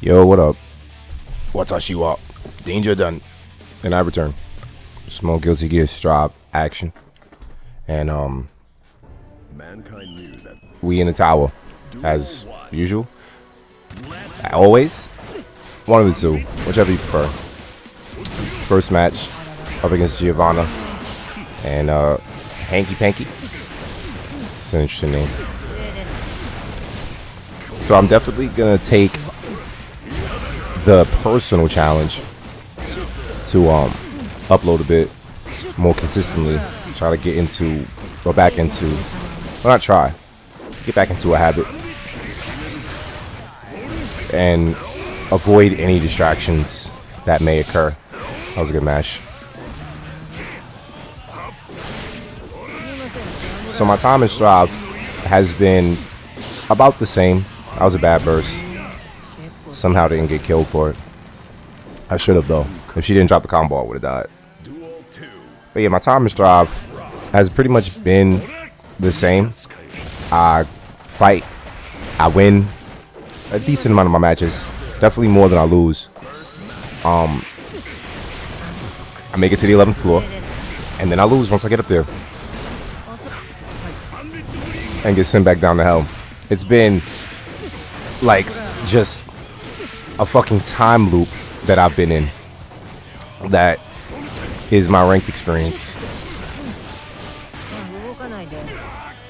Yo, what up? Watashi wa Danger Dann. And I return. Small Guiltygear-Strive action. And Mankind knew that we in the tower as usual. Always. One of the two, whichever you prefer. First match up against Giovanna and Hanky Panky. It's an interesting name. So I'm definitely gonna take the personal challenge to upload a bit more consistently. Try to get into or back into, well, not try, get back into a habit and avoid any distractions that may occur. That was a good match. So my time in Strive has been about the same. That was a bad burst. Somehow didn't get killed for it. I should have though. If she didn't drop the combo, I would have died. But yeah, my time in Strive has pretty much been the same. I fight, I win a decent amount of my matches. Definitely more than I lose. I make it to the 11th floor, and then I lose once I get up there and get sent back down to hell. It's been like just a fucking time loop that I've been in. That is my ranked experience.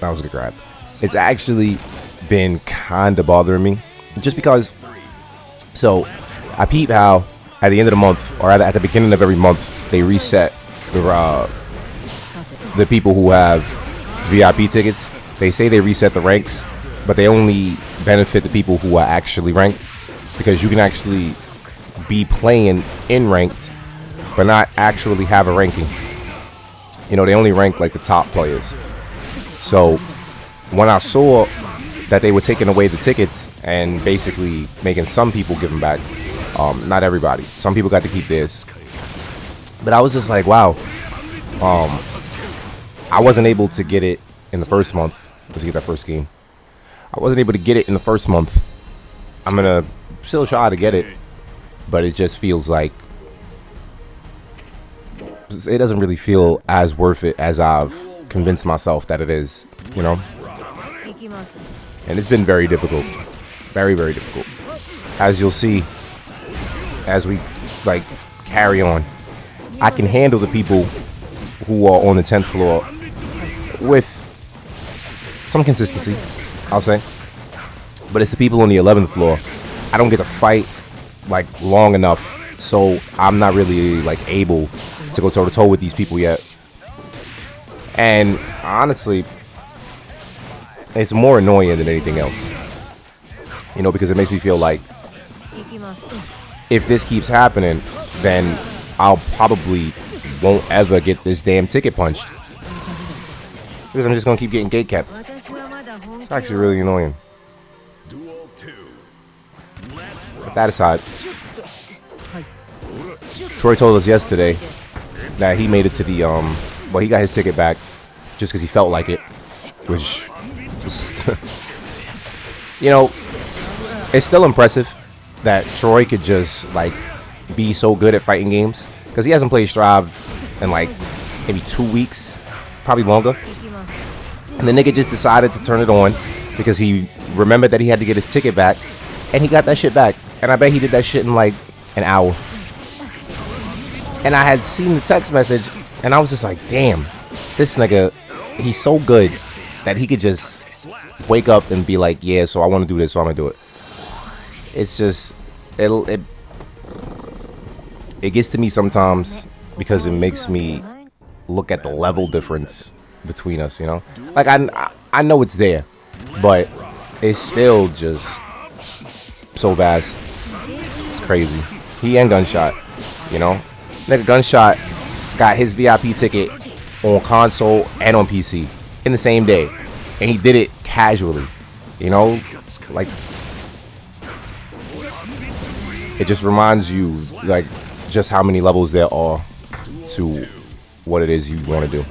That was a good grab. It's actually been kind of bothering me, just because. So I peep how at the end of the month, or at the beginning of every month, they reset the people who have VIP tickets. They say they reset the ranks, but they only benefit the people who are actually ranked, because you can actually be playing in ranked but not actually have a ranking. You know, they only rank like the top players. So when I saw that they were taking away the tickets and basically making some people give them back, not everybody, some people got to keep theirs, but I was just like, wow. I wasn't able to get it in the first month. Let's get that first game. I wasn't able to get it in the first month. I'm gonna still try to get it, but it just feels like it doesn't really feel as worth it as I've convinced myself that it is, you know? And it's been very difficult. Very, very difficult. As you'll see, as we like carry on, I can handle the people who are on the 10th floor with some consistency, I'll say. But it's the people on the 11th floor I don't get to fight like long enough, so I'm not really like able to go toe to toe with these people yet. And honestly, it's more annoying than anything else, you know, because it makes me feel like if this keeps happening, then I'll probably won't ever get this damn ticket punched, because I'm just gonna keep getting gate kept. It's actually really annoying. But that aside, Troy told us yesterday that he made it to the well, he got his ticket back just because he felt like it, which was you know, it's still impressive that Troy could just like be so good at fighting games, because he hasn't played Strive in like maybe 2 weeks, probably longer. And the nigga just decided to turn it on because he remembered that he had to get his ticket back, and he got that shit back. And I bet he did that shit in like an hour. And I had seen the text message, and I was just like, damn, this nigga, he's so good that he could just wake up and be like, yeah, so I want to do this, so I'm gonna do it. It's just, it gets to me sometimes because it makes me look at the level difference between us, you know? Like, I know it's there, but it's still just so vast. It's crazy. He and Gunshot, you know? Nigga, Gunshot got his VIP ticket on console and on PC in the same day, and he did it casually, you know? Like, it just reminds you, like, just how many levels there are to what it is you want to do.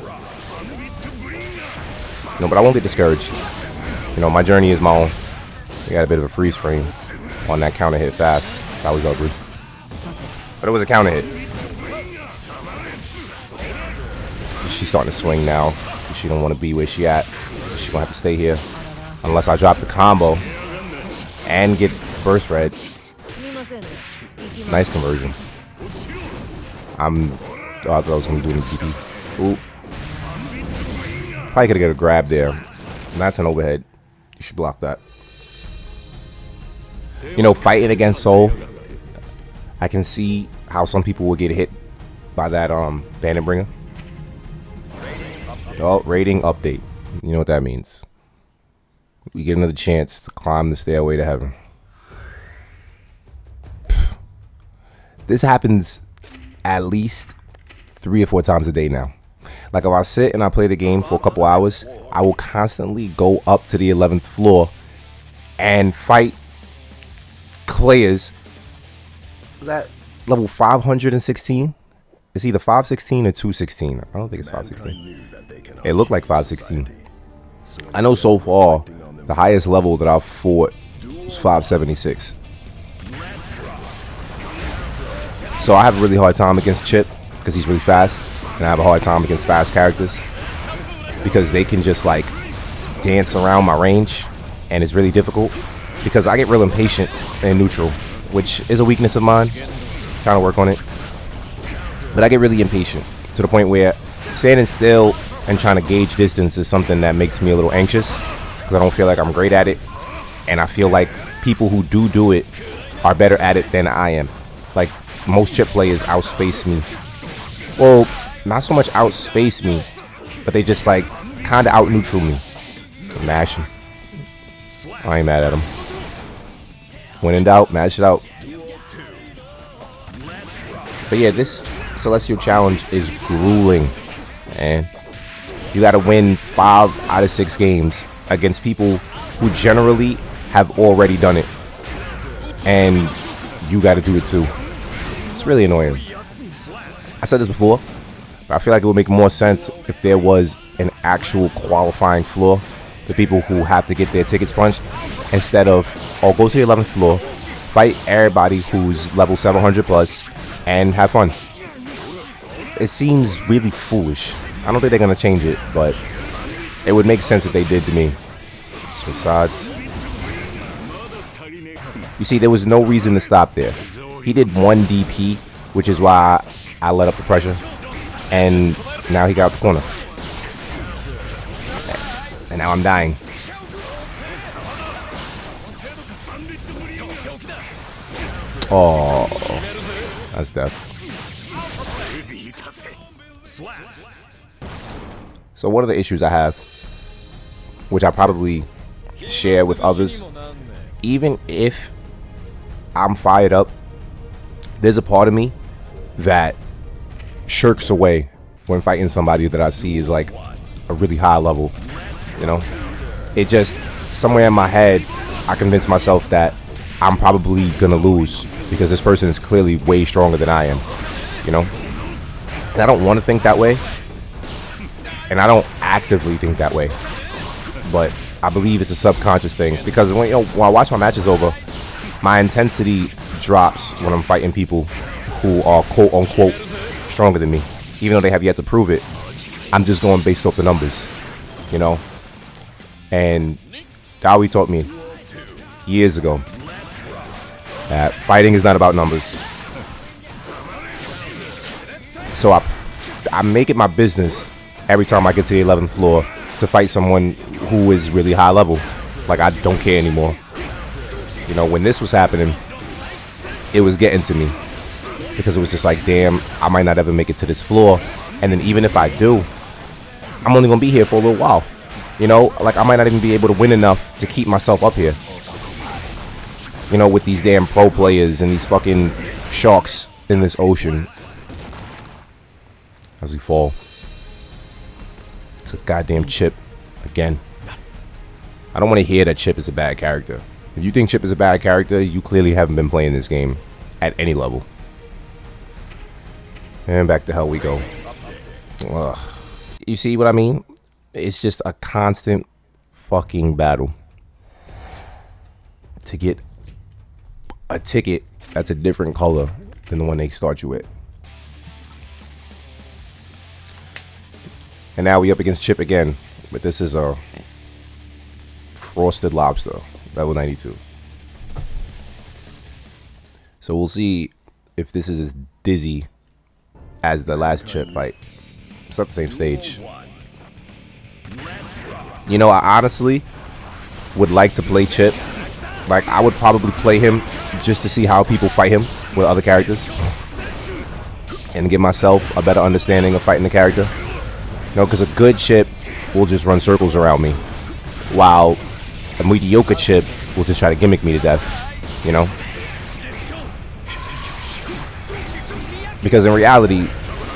You know, but I won't get discouraged. You know, my journey is my own. I got a bit of a freeze frame, on that counter hit fast. That was ugly. But it was a counter hit. She's starting to swing now. She don't want to be where she at. She's gonna have to stay here. Unless I drop the combo and get burst red. Nice conversion. I thought I was gonna do it in TP. Ooh. Probably could get a grab there. And that's an overhead. You should block that. You know, fighting against Soul, I can see how some people will get hit by that Bandit Bringer. Oh, rating update. You know what that means. We get another chance to climb the stairway to heaven. This happens at least 3 or 4 times a day now. Like if I sit and I play the game for a couple hours, I will constantly go up to the 11th floor and fight players that level 516. It's either 516 or 216. I don't think it's 516. It looked like 516. I know so far the highest level that I've fought was 576. So I have a really hard time against Chipp because he's really fast, and I have a hard time against fast characters because they can just like dance around my range, and it's really difficult because I get real impatient in neutral, which is a weakness of mine. Trying to work on it, but I get really impatient to the point where standing still and trying to gauge distance is something that makes me a little anxious because I don't feel like I'm great at it, and I feel like people who do it are better at it than I am. Like most Chipp players outspace me. Well, not so much outspace me, but they just like kind of out neutral me. Mashing. I ain't mad at them. When in doubt, mash it out. But yeah, this Celestial Challenge is grueling, and you got to win 5 out of 6 games against people who generally have already done it, and you got to do it too. It's really annoying. I said this before, but I feel like it would make more sense if there was an actual qualifying floor for people who have to get their tickets punched, instead of, oh, go to the 11th floor, fight everybody who's level 700 plus, and have fun. It seems really foolish. I don't think they're going to change it, but it would make sense if they did to me. Switch sides. You see, there was no reason to stop there. He did 1 DP, which is why I let up the pressure, and now he got out the corner. And now I'm dying. Oh, that's death. So one of the issues I have, which I probably share with others, even if I'm fired up, there's a part of me that shirks away when fighting somebody that I see is like a really high level. You know, it just, somewhere in my head, I convince myself that I'm probably gonna lose because this person is clearly way stronger than I am, you know. And I don't want to think that way, and I don't actively think that way, but I believe it's a subconscious thing, because when I watch my matches over, my intensity drops when I'm fighting people who are quote unquote stronger than me, even though they have yet to prove it. I'm just going based off the numbers, you know. And Dawi taught me years ago that fighting is not about numbers. So I make it my business every time I get to the 11th floor to fight someone who is really high level. Like, I don't care anymore. You know, when this was happening, it was getting to me, because it was just like, damn, I might not ever make it to this floor. And then even if I do, I'm only gonna be here for a little while. You know, like, I might not even be able to win enough to keep myself up here. You know, with these damn pro players and these fucking sharks in this ocean. As we fall. It's a goddamn Chipp again. I don't want to hear that Chipp is a bad character. If you think Chipp is a bad character, you clearly haven't been playing this game at any level. And back to hell we go. Ugh. You see what I mean? It's just a constant fucking battle to get a ticket that's a different color than the one they start you with. And now we up against Chipp again, but this is a frosted lobster, level 92. So we'll see if this is as dizzy as the last Chipp fight. It's not the same stage. You know, I honestly would like to play Chipp. Like, I would probably play him just to see how people fight him with other characters and give myself a better understanding of fighting the character. You know, because a good Chipp will just run circles around me, while a mediocre Chipp will just try to gimmick me to death, you know? Because in reality,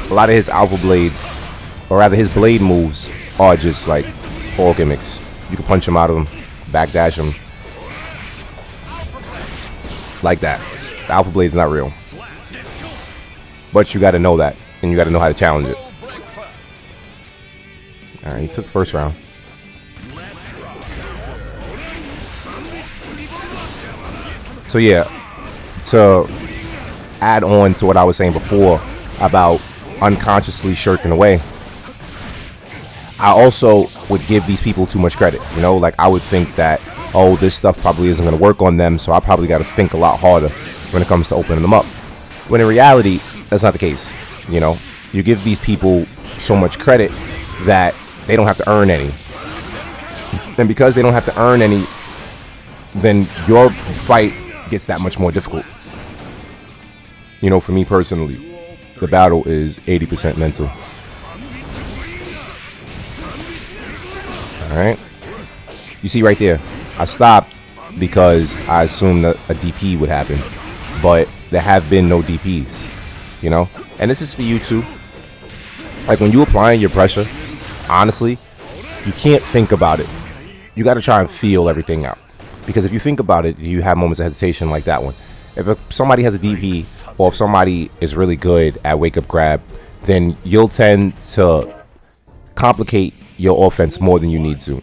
a lot of his alpha blades, or rather his blade moves, are just like all gimmicks. You can punch him out of them, backdash him. Like that. The alpha blade's not real. But you gotta know that, and you gotta know how to challenge it. Alright, he took the first round. So yeah, to add on to what I was saying before about unconsciously shirking away, I also would give these people too much credit. You know, like I would think that, oh, this stuff probably isn't going to work on them, so I probably got to think a lot harder when it comes to opening them up. When in reality, that's not the case. You know, you give these people so much credit that they don't have to earn any. And because they don't have to earn any, then your fight gets that much more difficult. You know, for me personally, the battle is 80% mental. Alright. You see right there, I stopped because I assumed that a DP would happen. But there have been no DPs. You know? And this is for you too. Like when you're applying your pressure, honestly, you can't think about it. You got to try and feel everything out. Because if you think about it, you have moments of hesitation like that one. If somebody has a DP, or if somebody is really good at wake up grab, then you'll tend to complicate your offense more than you need to.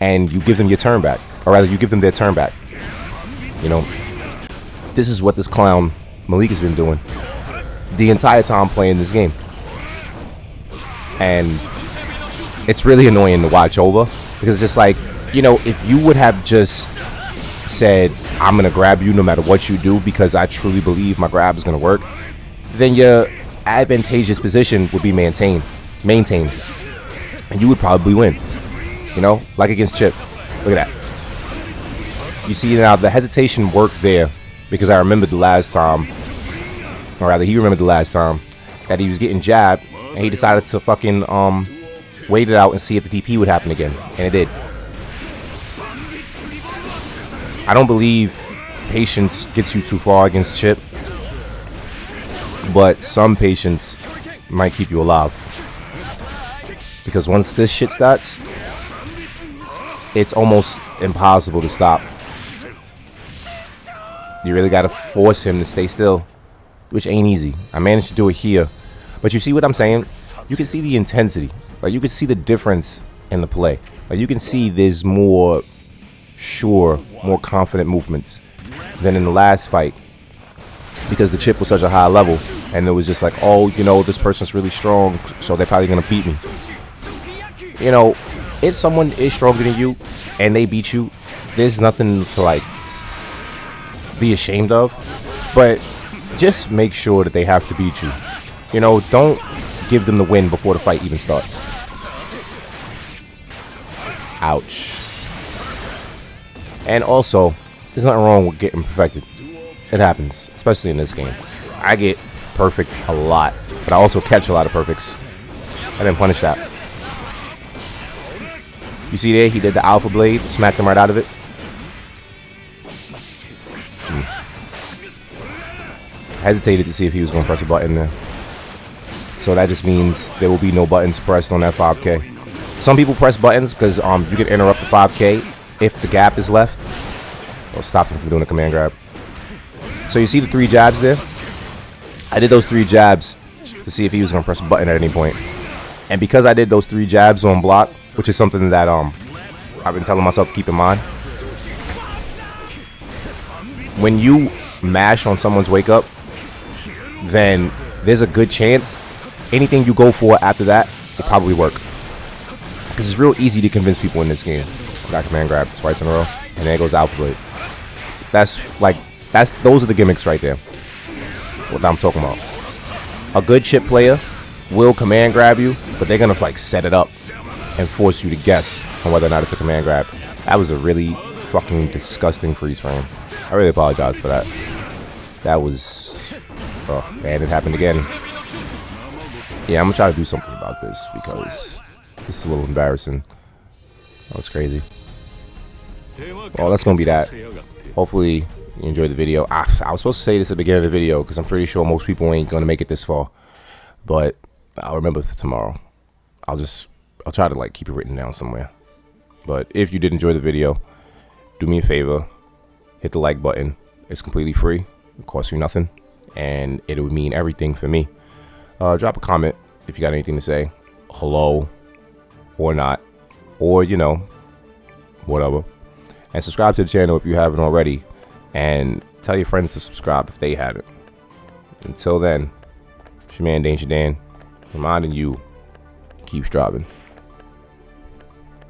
And you give them your turn back. Or rather, you give them their turn back. You know, this is what this clown Malik has been doing the entire time playing this game. And it's really annoying to watch over. Because it's just like, you know, if you would have just said, I'm going to grab you no matter what you do because I truly believe my grab is going to work, then your advantageous position would be maintained. And you would probably win. You know, like against Chipp. Look at that. You see now the hesitation worked there because I remembered the last time, or rather he remembered the last time that he was getting jabbed and he decided to fucking wait it out and see if the DP would happen again. And it did. I don't believe patience gets you too far against Chipp, but some patience might keep you alive. Because once this shit starts, it's almost impossible to stop. You really gotta force him to stay still, which ain't easy. I managed to do it here, but you see what I'm saying? You can see the intensity. Like you can see the difference in the play. Like you can see there's more sure, more confident movements than in the last fight, because the Chipp was such a high level and it was just like, oh, you know, this person's really strong, so they're probably gonna beat me. You know, if someone is stronger than you and they beat you, there's nothing to like be ashamed of, but just make sure that they have to beat you. You know, don't give them the win before the fight even starts. Ouch. And also, there's nothing wrong with getting perfected. It happens, especially in this game. I get perfect a lot, but I also catch a lot of perfects. I didn't punish that. You see there, he did the alpha blade, smacked him right out of it. Hesitated to see if he was going to press a button there. So that just means there will be no buttons pressed on that 5K. Some people press buttons because you can interrupt the 5K if the gap is left, or stop him from doing a command grab. So you see the 3 jabs there? I did those 3 jabs to see if he was going to press a button at any point. And because I did those 3 jabs on block, which is something that I've been telling myself to keep in mind, when you mash on someone's wake up, then there's a good chance anything you go for after that will probably work. Because it's real easy to convince people in this game. Got command grab twice in a row, and there goes Alpha Blade. Those are the gimmicks right there. What I'm talking about. A good Chipp player will command grab you, but they're gonna like set it up and force you to guess on whether or not it's a command grab. That was a really fucking disgusting freeze frame. I really apologize for that. That was, oh, and it happened again. Yeah, I'm gonna try to do something about this because this is a little embarrassing. That was crazy. Well, that's gonna be that. Hopefully you enjoyed the video. I was supposed to say this at the beginning of the video because I'm pretty sure most people ain't gonna make it this far, but I'll remember for tomorrow. I'll try to like keep it written down somewhere. But if you did enjoy the video, do me a favor, hit the like button. It's completely free. It costs you nothing, and it would mean everything for me. Drop a comment if you got anything to say, hello or not, or you know, whatever. And subscribe to the channel if you haven't already, and tell your friends to subscribe if they haven't. Until then, it's your man Danger Dan, reminding you, keep striving.